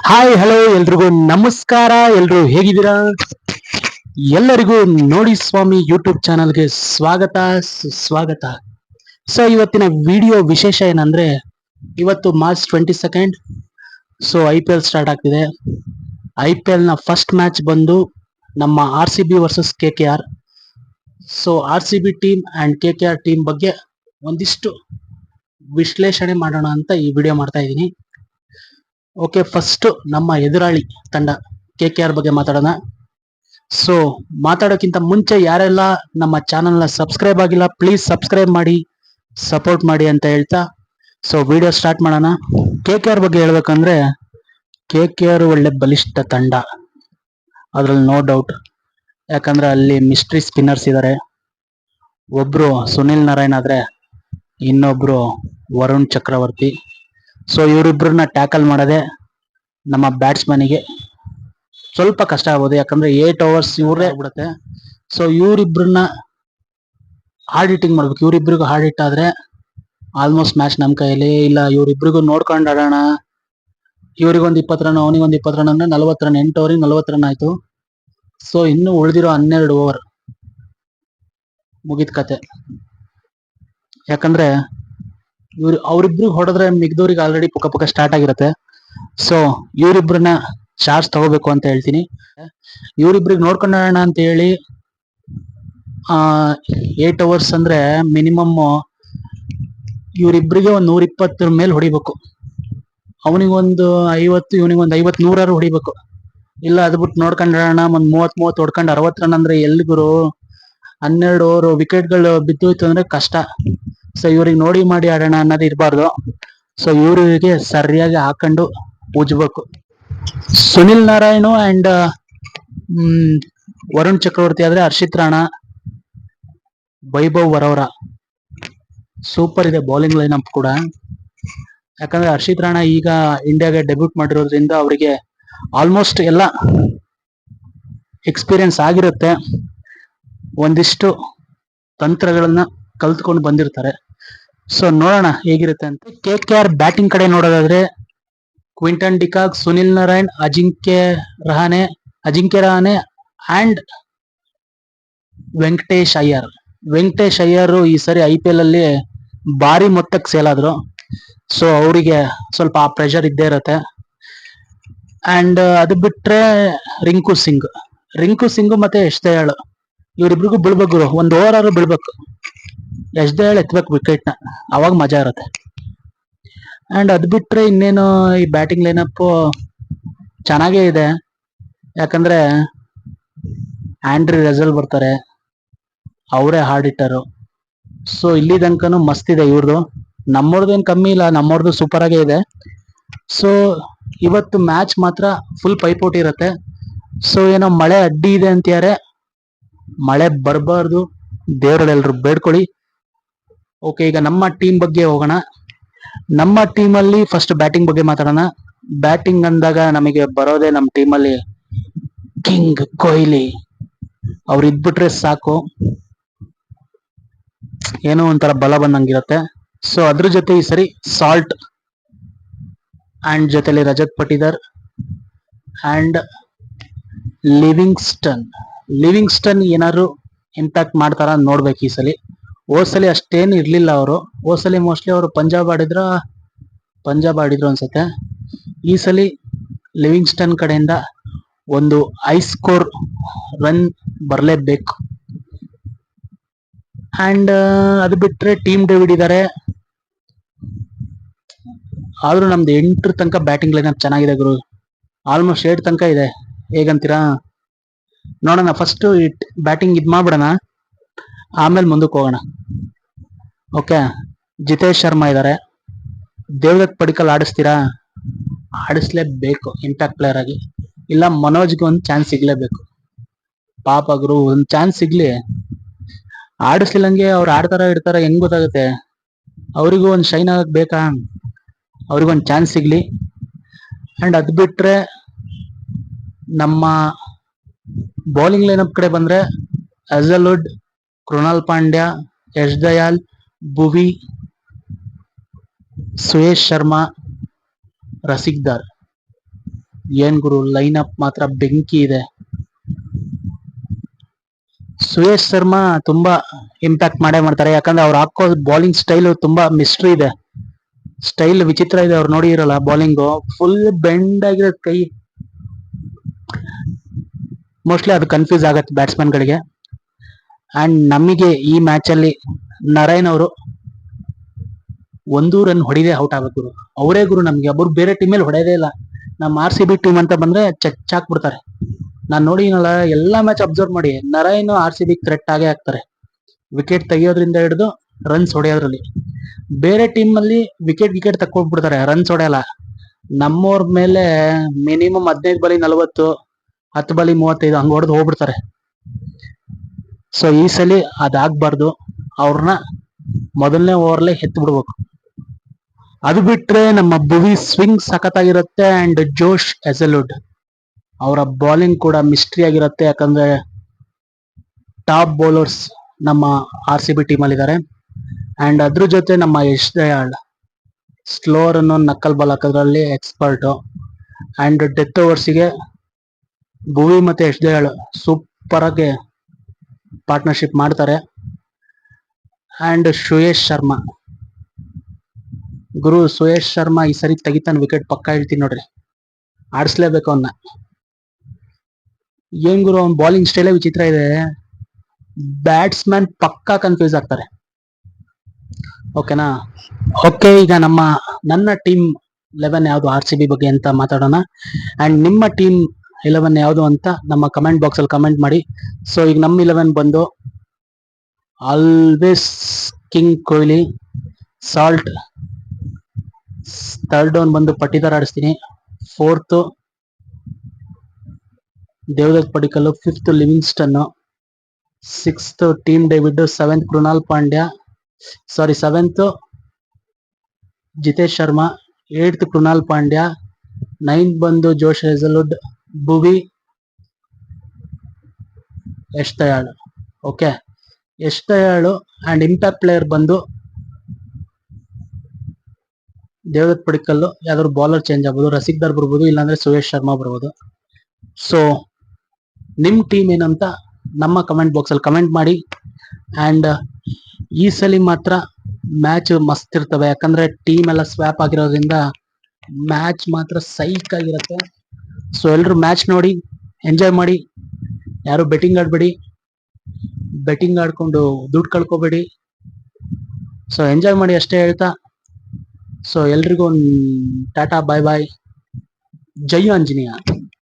Hi hello ಎಲ್ರಿಗೂ ನಮಸ್ಕಾರ. ಎಲ್ರು ಹೇಗಿದ್ದೀರಾ? ಎಲ್ಲರಿಗೂ ನೋಡಿ ಸ್ವಾಮಿ ಯೂಟ್ಯೂಬ್ ಚಾನಲ್ಗೆ ಸ್ವಾಗತ ಸುಸ್ವಾಗತ. ಸೊ ಇವತ್ತಿನ ವಿಡಿಯೋ ವಿಶೇಷ ಏನಂದ್ರೆ, ಇವತ್ತು ಮಾರ್ಚ್ 22. ಸೊ IPL ಸ್ಟಾರ್ಟ್ ಆಗ್ತಿದೆ. IPL ನ ಫಸ್ಟ್ ಮ್ಯಾಚ್ ಬಂದು ನಮ್ಮ RCB versus KKR. So RCB team and KKR team ಬಗ್ಗೆ ಒಂದಿಷ್ಟು ವಿಶ್ಲೇಷಣೆ ಮಾಡೋಣ ಅಂತ ಈ ವಿಡಿಯೋ ಮಾಡ್ತಾ ಇದ್ದೀನಿ. ಓಕೆ, ಫಸ್ಟ್ ನಮ್ಮ ಎದುರಾಳಿ ತಂಡ KKR ಬಗ್ಗೆ ಮಾತಾಡೋಣ. ಸೊ ಮಾತಾಡೋಕ್ಕಿಂತ ಮುಂಚೆ ಯಾರೆಲ್ಲ ನಮ್ಮ ಚಾನಲ್ನ ಸಬ್ಸ್ಕ್ರೈಬ್ ಆಗಿಲ್ಲ, ಪ್ಲೀಸ್ ಸಬ್ಸ್ಕ್ರೈಬ್ ಮಾಡಿ, ಸಪೋರ್ಟ್ ಮಾಡಿ ಅಂತ ಹೇಳ್ತಾ ಸೊ ವಿಡಿಯೋ ಸ್ಟಾರ್ಟ್ ಮಾಡೋಣ. KKR ಬಗ್ಗೆ ಹೇಳ್ಬೇಕಂದ್ರೆ, KKR ಒಳ್ಳೆ ಬಲಿಷ್ಠ ತಂಡ, ಅದ್ರಲ್ಲಿ ನೋ ಡೌಟ್. ಯಾಕಂದ್ರೆ ಅಲ್ಲಿ ಮಿಸ್ಟ್ರಿ ಸ್ಪಿನ್ನರ್ಸ್ ಇದ್ದಾರೆ. ಒಬ್ರು ಸುನಿಲ್ ನಾರಾಯಣ್ ಆದ್ರೆ ಇನ್ನೊಬ್ರು ವರುಣ್ ಚಕ್ರವರ್ತಿ. ಸೊ ಇವರಿಬ್ಬರನ್ನ ಟ್ಯಾಕಲ್ ಮಾಡೋದೇ ನಮ್ಮ ಬ್ಯಾಟ್ಸ್ಮನಿಗೆ ಸ್ವಲ್ಪ ಕಷ್ಟ ಆಗ್ಬೋದು, ಯಾಕಂದ್ರೆ 8 overs ಇವರೇ ಆಗ್ಬಿಡುತ್ತೆ. ಸೊ ಇವರಿಬ್ಬರನ್ನ ಹಾರ್ಡ್ ಹಿಟ್ಟಿಂಗ್ ಮಾಡ್ಬೇಕು. ಇವರಿಬ್ಬರಿಗೂ ಹಾರ್ಡ್ ಹಿಟ್ ಆದ್ರೆ ಆಲ್ಮೋಸ್ಟ್ ಮ್ಯಾಚ್ ನಮ್ಮ ಕೈಯಲ್ಲಿ ಇಲ್ಲ. ಇವರಿಬ್ಬರಿಗೂ ನೋಡ್ಕೊಂಡು ಆಡೋಣ, ಇವ್ರಿಗೊಂದು 20 ರನ್ ಅವನಿಗೊಂದು 20 ರನ್ ಅಂದ್ರೆ 40 ರನ್. 8 overs 40 ರನ್ ಆಯ್ತು. ಸೊ ಇನ್ನು ಉಳಿದಿರೋ 12 over ಮುಗಿದ ಕತೆ. ಯಾಕಂದ್ರೆ ಅವ್ರಿಬ್ರಿಗೆ ಹೊಡೆದ್ರೆ ಮಿಗ್ದವ್ರಿಗೆ ಆಲ್ರೆಡಿ ಪುಕ್ಕ ಸ್ಟಾರ್ಟ್ ಆಗಿರುತ್ತೆ. ಸೊ ಇವರಿಬ್ರನ್ನ ಚಾರ್ಜ್ ತಗೋಬೇಕು ಅಂತ ಹೇಳ್ತೀನಿ. ಇವರಿಬ್ರಿಗೆ ನೋಡ್ಕೊಂಡೋಣ ಅಂತ ಹೇಳಿ 8 overs ಅಂದ್ರೆ ಮಿನಿಮಮ್ ಇವರಿಬ್ರಿಗೆ ಒಂದು 120 ಮೇಲೆ ಹೊಡಿಬೇಕು. ಅವನಿಗೊಂದು 50, ಇವನಿಗೊಂದು 50, 100 ಹೊಡಿಬೇಕು. ಇಲ್ಲ ಅದು ಬಿಟ್ಟು ನೋಡ್ಕೊಂಡೋಣ ಒಂದು 30 ಹೊಡ್ಕೊಂಡು 60 ರನ್ ಅಂದ್ರೆ ಎಲ್ಲಿಗುರು? 12 over ವಿಕೆಟ್ಗಳು ಬಿದ್ದೋಯ್ತು ಅಂದ್ರೆ ಕಷ್ಟ. ಸೊ ಇವ್ರಿಗೆ ನೋಡಿ ಮಾಡಿ ಆಡೋಣ ಅನ್ನೋದು ಇರಬಾರ್ದು. ಸೊ ಇವರಿಗೆ ಸರಿಯಾಗಿ ಹಾಕೊಂಡು ಉಜ್ಬೇಕು. ಸುನಿಲ್ ನಾರಾಯಣ್ ಅಂಡ್ ವರುಣ್ ಚಕ್ರವರ್ತಿ ಆದ್ರೆ ಹರ್ಷಿತ್ ರಾಣಾ, ವೈಭವ್ ವರೋರ ಸೂಪರ್ ಇದೆ ಬೌಲಿಂಗ್ ಲೈನ್ ಕೂಡ. ಯಾಕಂದ್ರೆ ಹರ್ಷಿತ್ ರಾಣಾ ಈಗ ಇಂಡಿಯಾಗೆ ಡೆಬ್ಯೂಟ್ ಮಾಡಿರೋದ್ರಿಂದ ಅವರಿಗೆ ಆಲ್ಮೋಸ್ಟ್ ಎಲ್ಲ ಎಕ್ಸ್ಪೀರಿಯನ್ಸ್ ಆಗಿರುತ್ತೆ. ಒಂದಿಷ್ಟು ತಂತ್ರಗಳನ್ನ ಕಲ್ತ್ಕೊಂಡು ಬಂದಿರ್ತಾರೆ. ಸೊ ನೋಡೋಣ ಹೇಗಿರುತ್ತೆ ಅಂತ. KKR ಬ್ಯಾಟಿಂಗ್ ಕಡೆ ನೋಡೋದಾದ್ರೆ, Quinton de Kock, Sunil Narayan, Ajinkya Rahane and Venkatesh Iyer. Venkatesh Iyer ಈ ಸರಿ IPL ಅಲ್ಲಿ ಭಾರಿ ಮೊತ್ತಕ್ಕೆ ಸೇಲ್ ಆದ್ರು. ಸೊ ಅವರಿಗೆ ಸ್ವಲ್ಪ ಆ ಪ್ರೆಷರ್ ಇದ್ದೇ ಇರುತ್ತೆ. ಅಂಡ್ ಅದು ಬಿಟ್ರೆ ರಿಂಕು ಸಿಂಗ್ ಮತ್ತೆ ಯಶ್ ದಯಾಳ್ ಇವರಿಬ್ರಿಗೂ ಬೀಳ್ಬೇಕು. ಒಂದು ಓವರ್ ಆದ್ರೂ ಬೀಳ್ಬೇಕು. ಯಶ್ ದಯಾಳ್ ಎತ್ಬೇಕು ವಿಕೆಟ್ ನ, ಅವಾಗ ಮಜಾ ಇರುತ್ತೆ. ಅಂಡ್ ಅದ್ ಬಿಟ್ರೆ ಇನ್ನೇನು ಈ ಬ್ಯಾಟಿಂಗ್ ಲೈನಪ್ ಚೆನ್ನಾಗೇ ಇದೆ. ಯಾಕಂದ್ರೆ ಆಂಡ್ರಿ ರಸೆಲ್ ಬರ್ತಾರೆ, ಅವರೇ ಹಾರ್ಡ್ ಹಿಟ್ಟರು. ಸೊ ಇಲ್ಲಿ ತನಕನೂ ಮಸ್ತ್ ಇದೆ ಇವ್ರದ್ದು. ನಮ್ಮವ್ರದ್ದೇನು ಕಮ್ಮಿ ಇಲ್ಲ, ನಮ್ಮವ್ರದ್ದು ಸೂಪರ್ ಆಗೇ ಇದೆ. ಸೊ ಇವತ್ತು ಮ್ಯಾಚ್ ಮಾತ್ರ ಫುಲ್ ಪೈಪೋಟಿ ಇರುತ್ತೆ. ಸೊ ಏನೋ ಮಳೆ ಅಡ್ಡಿ ಇದೆ ಅಂತಾರೆ, ಮಳೆ ಬರಬಾರ್ದು, ದೇವರಲ್ಲೆಲ್ರು ಬೇಡ್ಕೊಳ್ಳಿ. ಓಕೆ, ಈಗ ನಮ್ಮ ಟೀಮ್ ಬಗ್ಗೆ ಹೋಗೋಣ. ನಮ್ಮ ಟೀಮ್ ಅಲ್ಲಿ ಫಸ್ಟ್ ಬ್ಯಾಟಿಂಗ್ ಬಗ್ಗೆ ಮಾತಾಡೋಣ. ಬ್ಯಾಟಿಂಗ್ ಅಂದಾಗ ನಮಗೆ ಬರೋದೇ ನಮ್ಮ ಟೀಮ್ ಅಲ್ಲಿ ಕಿಂಗ್ ಕೊಹ್ಲಿ. ಅವ್ರು ಇದ್ಬಿಟ್ರೆ ಸಾಕು, ಏನೋ ಒಂಥರ ಬಲ ಬಂದಂಗಿರುತ್ತೆ. ಸೊ ಅದ್ರ ಜೊತೆ ಈ ಸರಿ ಸಾಲ್ಟ್ ಅಂಡ್ ಜೊತೆಲಿ ರಜತ್ ಪಟಿದಾರ್ ಅಂಡ್ ಲಿವಿಂಗ್ಸ್ಟನ್ ಏನಾದ್ರು ಇಂಪ್ಯಾಕ್ಟ್ ಮಾಡ್ತಾರ ನೋಡ್ಬೇಕು ಈ ಸಲಿ. ಹೋದ್ಸಲಿ ಅಷ್ಟೇನು ಇರ್ಲಿಲ್ಲ ಅವರು. ಹೋದ್ಸಲಿ ಮೋಸ್ಟ್ಲಿ ಅವರು ಪಂಜಾಬ್ ಆಡಿದ್ರು ಅನ್ಸುತ್ತೆ. ಈ ಸಲಿ ಲಿವಿಂಗ್ಸ್ಟನ್ ಕಡೆಯಿಂದ ಒಂದು ಹೈ ಸ್ಕೋರ್ ರನ್ ಬರಲೇಬೇಕು. ಅಂಡ್ ಅದು ಬಿಟ್ರೆ ಟೀಮ್ ಡೇವಿಡ್ ಇದ್ದಾರೆ. ಆದ್ರೂ ನಮ್ದು 8 ತನಕ ಬ್ಯಾಟಿಂಗ್ ಲೈನ್ ಚೆನ್ನಾಗಿದೆ ಗುರು. ಆಲ್ಮೋಸ್ಟ್ 8 ತನಕ ಇದೆ. ಹೇಗಂತೀರಾ? ನೋಡೋಣ, ಫಸ್ಟ್ ಬ್ಯಾಟಿಂಗ್ ಇದ್ ಮಾಡ್ಬಿಡೋಣ, ಆಮೇಲೆ ಮುಂದಕ್ಕೆ ಹೋಗೋಣ. ಓಕೆ, ಜಿತೇಶ್ ಶರ್ಮಾ ಇದ್ದಾರೆ. ದೇವದತ್ ಪಡಿಕಲ್ ಆಡಿಸ್ತೀರಾ? ಆಡಿಸ್ಲೇಬೇಕು ಇಂಪ್ಯಾಕ್ಟ್ ಪ್ಲೇಯರ್ ಆಗಿ. ಇಲ್ಲ ಮನೋಜ್ಗೆ ಒಂದು ಚಾನ್ಸ್ ಸಿಗ್ಲೇಬೇಕು. ಪಾಪ ಗುರು, ಒಂದು ಚಾನ್ಸ್ ಸಿಗ್ಲಿ. ಆಡಿಸ್ಲಿಲ್ಲಂಗೆ ಅವ್ರು ಆಡ್ತಾರ ಇಡ್ತಾರ ಹೆಂಗ್ ಗೊತ್ತಾಗುತ್ತೆ? ಅವರಿಗೂ ಒಂದು ಶೈನ್ ಆಗಕ್ ಬೇಕಾ? ಅವ್ರಿಗೊಂದು ಚಾನ್ಸ್ ಸಿಗ್ಲಿ. ಅಂಡ್ ಅದ್ ಬಿಟ್ರೆ ನಮ್ಮ ಬೌಲಿಂಗ್ ಲೈನಪ್ ಕಡೆ ಬಂದ್ರೆ, ಅಜಲ್ವುಡ್, ಕೃಣಾಲ್ ಪಾಂಡ್ಯ, ಯಶ್ ದಯಾಳ್, ಭುವಿ, ಸುಯೇಶ್ ಶರ್ಮಾ, ರಸಿಕ್ದಾರ್. ಏನ್ ಗುರು ಲೈನ್ ಅಪ್ ಮಾತ್ರ ಬೆಂಕಿ ಇದೆ. ಸುಯೇಶ್ ಶರ್ಮಾ ತುಂಬಾ ಇಂಪ್ಯಾಕ್ಟ್ ಮಾಡೇ ಮಾಡ್ತಾರೆ, ಯಾಕಂದ್ರೆ ಅವ್ರು ಹಾಕೋ ಬೌಲಿಂಗ್ ಸ್ಟೈಲ್ ತುಂಬಾ ಮಿಸ್ಟ್ರಿ ಇದೆ, ಸ್ಟೈಲ್ ವಿಚಿತ್ರ ಇದೆ. ಅವ್ರು ನೋಡಿ ಇರಲ್ಲ ಬೌಲಿಂಗ್ ಫುಲ್ ಬೆಂಡ್ ಆಗಿರೋ ಕೈ, ಮೋಸ್ಟ್ಲಿ ಅದು ಕನ್ಫ್ಯೂಸ್ ಆಗತ್ತೆ ಬ್ಯಾಟ್ಸ್ಮನ್ ಗಳಿಗೆ. ಅಂಡ್ ನಮಗೆ ಈ ಮ್ಯಾಚ್ ಅಲ್ಲಿ ನರೈನ್ ಅವರು 1 ರನ್ ಹೊಡಿದೆ ಔಟ್ ಆಗ್ಬೇಕು ಗುರು. ಅವರೇ ಗುರು ನಮ್ಗೆ, ಒಬ್ಬರು ಬೇರೆ ಟೀಮ್ ಅಲ್ಲಿ ಹೊಡೆಯದೇ ಇಲ್ಲ. ನಮ್ಮ RCB ಟೀಮ್ ಅಂತ ಬಂದ್ರೆ ಚಚ್ಚಾಕ್ಬಿಡ್ತಾರೆ. ನಾನ್ ನೋಡಿನಲ್ಲ ಎಲ್ಲಾ ಮ್ಯಾಚ್ ಅಬ್ಸರ್ವ್ ಮಾಡಿ, ನರೈನ್ RCB ಥ್ರೆಟ್ ಆಗೇ ಆಗ್ತಾರೆ, ವಿಕೆಟ್ ತೆಗಿಯೋದ್ರಿಂದ ಹಿಡಿದು ರನ್ಸ್ ಹೊಡೆಯೋದ್ರಲ್ಲಿ. ಬೇರೆ ಟೀಮ್ ಅಲ್ಲಿ ವಿಕೆಟ್ ತಕ್ಕೊಟ್ಬಿಡ್ತಾರೆ, ರನ್ಸ್ ಹೊಡೆಯಲ್ಲ. ನಮ್ಮವ್ರ ಮೇಲೆ ಮಿನಿಮಮ್ 15 ಬಾಲಿ 40, 10 ಬಾಲಿ 35 ಹಂಗ್ ಹೊಡೆದು ಹೋಗ್ಬಿಡ್ತಾರೆ. ಸೊ ಈ ಸಲ ಅದಾಗ್ಬಾರ್ದು, ಅವ್ರನ್ನ ಮೊದಲನೇ ಓವರ್ಲೆ ಎತ್ತು ಬಿಡ್ಬೇಕು. ಅದು ಬಿಟ್ರೆ ನಮ್ಮ ಭುವಿ ಸ್ವಿಂಗ್ ಸಖತ್ತಾಗಿರುತ್ತೆ. ಅಂಡ್ ಜೋಶ್ ಹೆಸಲ್ವುಡ್ ಅವರ ಬೌಲಿಂಗ್ ಕೂಡ ಮಿಸ್ಟ್ರಿ ಆಗಿರುತ್ತೆ, ಯಾಕಂದ್ರೆ ಟಾಪ್ ಬೌಲರ್ಸ್ ನಮ್ಮ RCB ಟೀಮ್ ಅಲ್ಲಿ ಇದ್ದಾರೆ. ಅಂಡ್ ಅದ್ರ ಜೊತೆ ನಮ್ಮ ಯಶ್ ದಯಾಳ್ ಸ್ಲೋರ್ ಅನ್ನೋ Naxal ball ಹಾಕೋದ್ರಲ್ಲಿ expert. And death ಓವರ್ಸ್ಗೆ ಭುವಿ ಮತ್ತೆ ಯಶ್ ದಯಾಳ್ ಸೂಪರ್ ಆಗಿ ಪಾರ್ಟ್ನರ್ಶಿಪ್ ಮಾಡ್ತಾರೆ. ಅಂಡ್ ಸುಯೇಶ್ ಶರ್ಮಾ ಗುರು, ಸುಯೇಶ್ ಶರ್ಮಾ ಈ ಸರಿ ತೆಗಿತಾನೆ ವಿಕೆಟ್ ಪಕ್ಕ, ಹೇಳ್ತೀನಿ ನೋಡ್ರಿ, ಆಡಿಸ್ಲೇಬೇಕು ಅವನ್ನ. ಏನ್ ಗುರು ಅವ್ನ ಬೌಲಿಂಗ್ ಸ್ಟೈಲೇ ವಿಚಿತ್ರ ಇದೆ, ಬ್ಯಾಟ್ಸ್ಮನ್ ಪಕ್ಕಾ ಕನ್ಫ್ಯೂಸ್ ಆಗ್ತಾರೆ. ಓಕೆನಾ? ಓಕೆ, ಈಗ ನನ್ನ ಟೀಮ್ 11 ಯಾವುದು RCB ಬಗ್ಗೆ ಅಂತ ಮಾತಾಡೋಣ. ಅಂಡ್ ನಿಮ್ಮ ಟೀಮ್ 11 ಯಾವುದು ಅಂತ ನಮ್ಮ ಕಮೆಂಟ್ ಬಾಕ್ಸ್ ಅಲ್ಲಿ ಕಮೆಂಟ್ ಮಾಡಿ. ಸೊ ಈಗ ನಮ್ಮ 11 ಬಂದು always king Kohli, Salt, third down ಬಂದು ಪಟ್ಟಿದಾರ್ ಆಡಿಸ್ತೀನಿ, fourth Devdutt Padikkal, fifth Livingstone, sixth Tim David, seventh Krunal Pandya, seventh Jitesh Sharma, eighth Krunal Pandya, ninth ಬಂದು Josh Hazlewood, Bhuvi, Yash Dayal. Okay, Yash Dayal and impact player ಬಂದು ದೇವದತ್ ಪಡಿಕಲ್, ಯಾವ್ದಾದ್ರು ಬೌಲರ್ ಚೇಂಜ್ ಆಗ್ಬೋದು, ರಸಿಕ್ದಾರ್ ಬರ್ಬೋದು, ಇಲ್ಲಾಂದ್ರೆ ಸುಯೇಶ್ ಶರ್ಮಾ ಬರ್ಬೋದು. ಸೊ ನಿಮ್ ಟೀಮ್ ಏನಂತ ನಮ್ಮ ಕಮೆಂಟ್ ಬಾಕ್ಸ್ ಅಲ್ಲಿ ಕಮೆಂಟ್ ಮಾಡಿ. ಅಂಡ್ ಈ ಸಲ ಮಾತ್ರ ಮ್ಯಾಚ್ ಮಸ್ತ್ ಇರ್ತವೆ, ಯಾಕಂದ್ರೆ ಟೀಮ್ ಎಲ್ಲ ಸ್ವ್ಯಾಪ್ ಆಗಿರೋದ್ರಿಂದ ಮ್ಯಾಚ್ ಮಾತ್ರ ಸೈಕ್ ಆಗಿರುತ್ತೆ. ಸೊ ಎಲ್ರು ಮ್ಯಾಚ್ ನೋಡಿ ಎಂಜಾಯ್ ಮಾಡಿ, ಯಾರು ಬೆಟ್ಟಿಂಗ್ ಆಡ್ಬೇಡಿ, ಬೆಟ್ಟಿಂಗ್ ಆಡ್ಕೊಂಡು ದುಡ್ಡು ಕಳ್ಕೊಬೇಡಿ. ಸೊ ಎಂಜಾಯ್ ಮಾಡಿ ಅಷ್ಟೇ ಹೇಳ್ತಾ, ಸೊ ಎಲ್ರಿಗೂ ಟಾಟಾ, ಬಾಯ್ ಬಾಯ್, ಜೈ ಆಂಜನೇಯ.